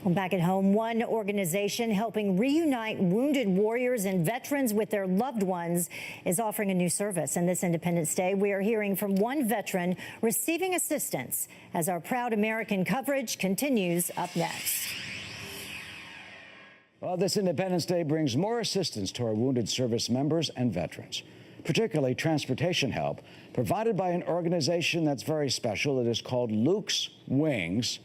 Well, back at home, one organization helping reunite wounded warriors and veterans with their loved ones is offering a new service. And this Independence Day, we are hearing from one veteran receiving assistance as our Proud American coverage continues up next. Well, this Independence Day brings more assistance to our wounded service members and veterans, particularly transportation help provided by an organization that's very special. It is called Luke's Wings.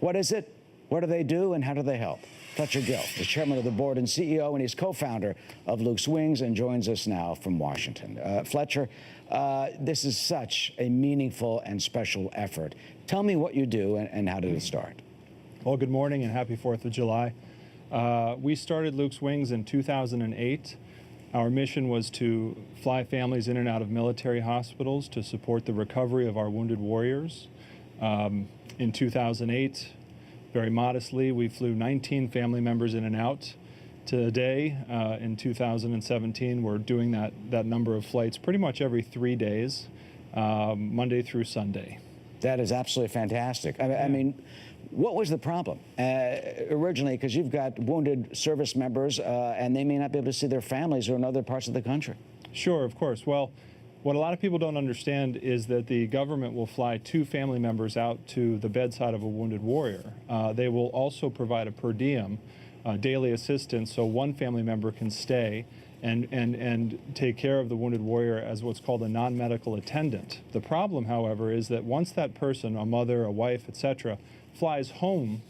What is it? What do they do, and how do they help? Fletcher Gill is chairman of the board and CEO, and he's co-founder of Luke's Wings and joins us now from Washington. Fletcher, this is such a meaningful and special effort. Tell me what you do and how did it start? Well, good morning and happy 4th of July. We started Luke's Wings in 2008. Our mission was to fly families in and out of military hospitals to support the recovery of our wounded warriors. In 2008, very modestly, we flew 19 family members in and out. Today, in 2017, we're doing that number of flights pretty much every 3 days, Monday through Sunday. That is absolutely fantastic. I mean, what was the problem originally? Because you've got wounded service members, and they may not be able to see their families who are in other parts of the country. Sure, of course. Well, what a lot of people don't understand is that the government will fly 2 family members out to the bedside of a wounded warrior. They will also provide a per diem, daily assistance, so one family member can stay and take care of the wounded warrior as what's called a non-medical attendant. The problem, however, is that once that person, a mother, a wife, etc., flies home,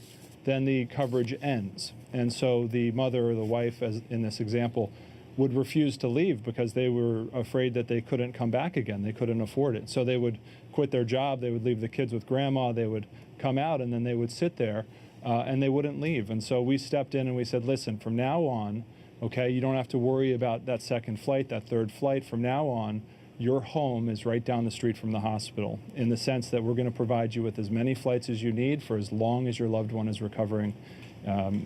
then the coverage ends. And so the mother or the wife, as in this example, would refuse to leave because they were afraid that they couldn't come back again. They couldn't afford it. So they would quit their job, they would leave the kids with grandma, they would come out, and then they would sit there and they wouldn't leave. And so we stepped in and we said, listen, from now on, okay, you don't have to worry about that second flight, that third flight. From now on, your home is right down the street from the hospital, in the sense that we're going to provide you with as many flights as you need for as long as your loved one is recovering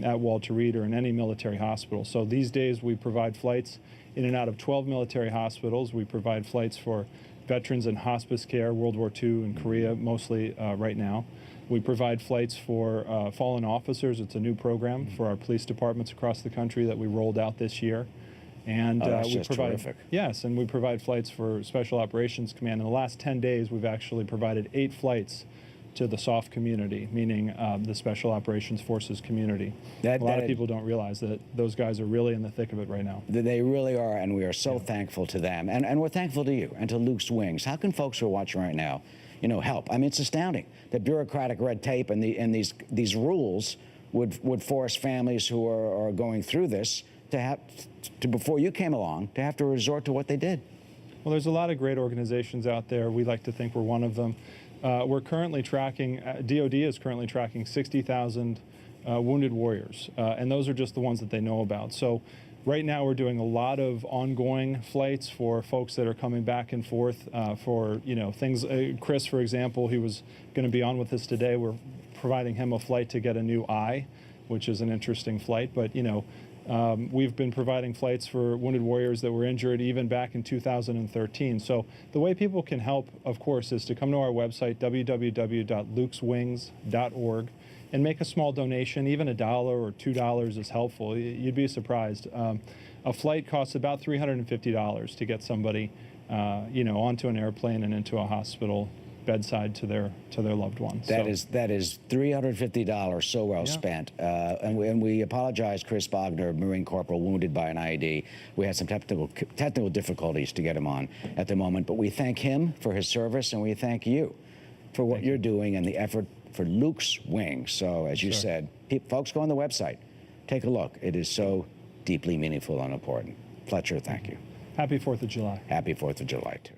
at Walter Reed or in any military hospital. So these days we provide flights in and out of 12 military hospitals. We provide flights for veterans in hospice care, World War II and Korea mostly right now. We provide flights for fallen officers. It's a new program for our police departments across the country that we rolled out this year. And we provide, terrific. Yes, and we provide flights for Special Operations Command. In the last 10 days, we've actually provided 8 flights to the SOF community, meaning the Special Operations Forces community. A lot of people don't realize that those guys are really in the thick of it right now. They really are, and we are so thankful to them. And we're thankful to you and to Luke's Wings. How can folks who are watching right now, help? I mean, it's astounding that bureaucratic red tape and these rules would force families who are going through this to before you came along, to have to resort to what they did. Well, there's a lot of great organizations out there. We like to think we're one of them. We're currently tracking, DOD is currently tracking 60,000 wounded warriors, and those are just the ones that they know about. So right now we're doing a lot of ongoing flights for folks that are coming back and forth for, things. Chris, for example, he was going to be on with us today. We're providing him a flight to get a new eye, which is an interesting flight, but, we've been providing flights for wounded warriors that were injured even back in 2013. So the way people can help, of course, is to come to our website, www.lukeswings.org, and make a small donation. Even $1 or $2 is helpful. You'd be surprised. A flight costs about $350 to get somebody, onto an airplane and into a hospital bedside to their loved ones. That is $350 so well spent. And we apologize, Chris Bogner, Marine Corporal, wounded by an IED. We had some technical difficulties to get him on at the moment, but we thank him for his service, and we thank you for what you're doing and the effort for Luke's Wings. So, as you said, folks, go on the website, take a look. It is so deeply meaningful and important. Fletcher, thank you. Happy 4th of July. Happy 4th of July, too.